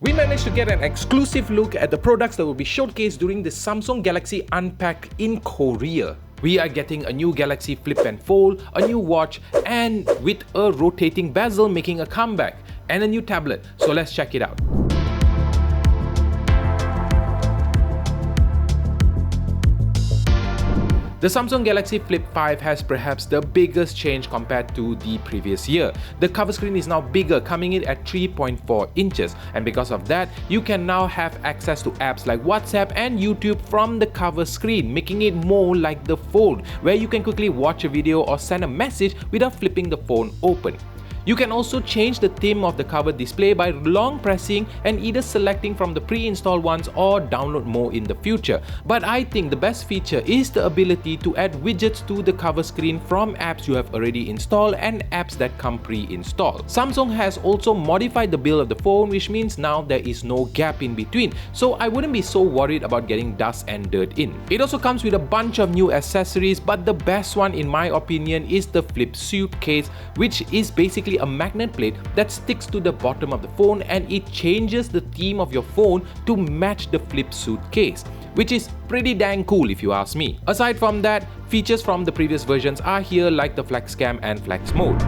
We managed to get an exclusive look at the products that will be showcased during the Samsung Galaxy Unpacked in Korea. We are getting a new Galaxy Flip and Fold, a new watch, and with a rotating bezel making a comeback, and a new tablet. So let's check it out. The Samsung Galaxy Flip 5 has perhaps the biggest change compared to the previous year. The cover screen is now bigger, coming in at 3.4 inches, and because of that, you can now have access to apps like WhatsApp and YouTube from the cover screen, making it more like the Fold, where you can quickly watch a video or send a message without flipping the phone open. You can also change the theme of the cover display by long pressing and either selecting from the pre-installed ones or download more in the future. But I think the best feature is the ability to add widgets to the cover screen from apps you have already installed and apps that come pre-installed. Samsung has also modified the build of the phone, which means now there is no gap in between, so I wouldn't be so worried about getting dust and dirt in. It also comes with a bunch of new accessories, but the best one in my opinion is the Flip suitcase, which is basically a magnet plate that sticks to the bottom of the phone, and it changes the theme of your phone to match the Flip suitcase, which is pretty dang cool if you ask me. Aside from that, features from the previous versions are here, like the flex cam and flex mode.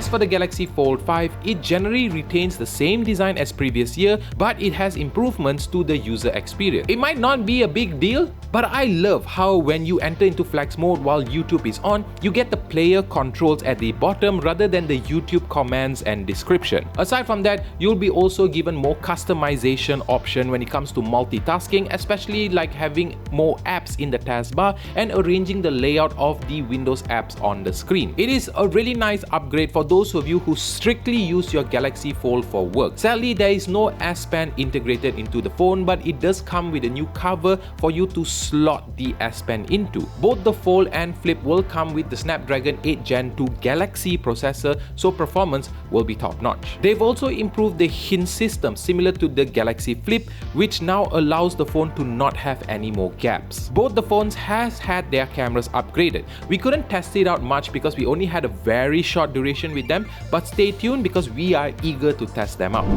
For the Galaxy Fold 5, it generally retains the same design as previous year, but it has improvements to the user experience. It might not be a big deal, but I love how when you enter into flex mode while YouTube is on, you get the player controls at the bottom rather than the YouTube commands and description. Aside from that, you'll be also given more customization option when it comes to multitasking, especially like having more apps in the taskbar and arranging the layout of the Windows apps on the screen. It is a really nice upgrade for those of you who strictly use your Galaxy Fold for work. Sadly, there is no S Pen integrated into the phone, but it does come with a new cover for you to slot the S Pen into. Both the Fold and Flip will come with the Snapdragon 8 Gen 2 Galaxy processor, so performance will be top notch. They've also improved the hint system similar to the Galaxy Flip, which now allows the phone to not have any more gaps. Both the phones has had their cameras upgraded. We couldn't test it out much because we only had a very short duration with them, but stay tuned because we are eager to test them out.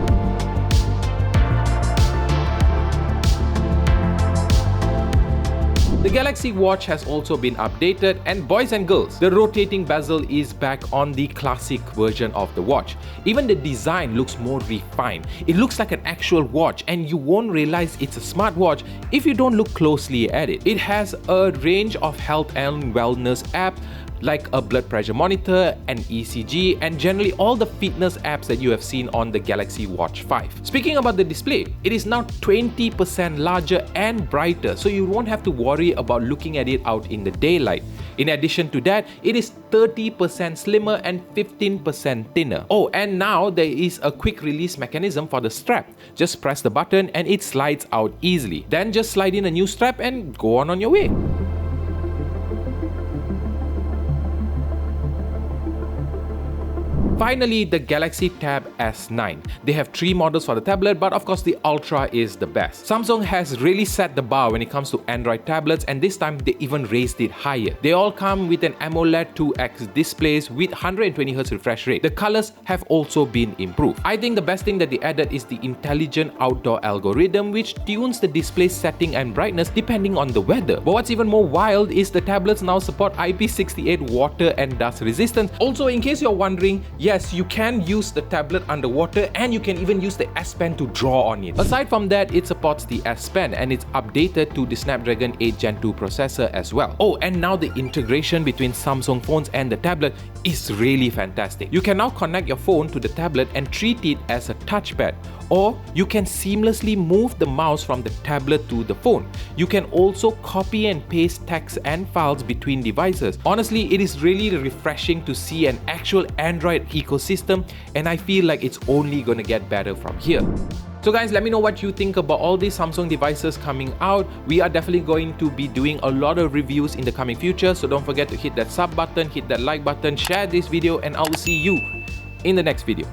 The Galaxy Watch has also been updated, and boys and girls, the rotating bezel is back on the classic version of the watch. Even the design looks more refined. It looks like an actual watch, and you won't realize it's a smartwatch if you don't look closely at it. It has a range of health and wellness apps like a blood pressure monitor, an ECG, and generally all the fitness apps that you have seen on the Galaxy Watch 5. Speaking about the display, it is now 20% larger and brighter, so you won't have to worry about looking at it out in the daylight. In addition to that, it is 30% slimmer and 15% thinner. Oh, and now there is a quick release mechanism for the strap. Just press the button and it slides out easily. Then just slide in a new strap and go on your way. Finally, the Galaxy Tab S9. They have 3 models for the tablet, but of course the Ultra is the best. Samsung has really set the bar when it comes to Android tablets, and this time they even raised it higher. They all come with an AMOLED 2X displays with 120Hz refresh rate. The colors have also been improved. I think the best thing that they added is the intelligent outdoor algorithm, which tunes the display setting and brightness depending on the weather. But what's even more wild is the tablets now support IP68 water and dust resistance. Also, in case you're wondering, yes, you can use the tablet underwater and you can even use the S Pen to draw on it. Aside from that, it supports the S Pen and it's updated to the Snapdragon 8 Gen 2 processor as well. Oh, and now the integration between Samsung phones and the tablet is really fantastic. You can now connect your phone to the tablet and treat it as a touchpad, or you can seamlessly move the mouse from the tablet to the phone. You can also copy and paste text and files between devices. Honestly, it is really refreshing to see an actual Android ecosystem, and I feel like it's only gonna get better from here. So guys, let me know what you think about all these Samsung devices coming out. We are definitely going to be doing a lot of reviews in the coming future, so don't forget to hit that sub button, hit that like button, share this video, and I will see you in the next video.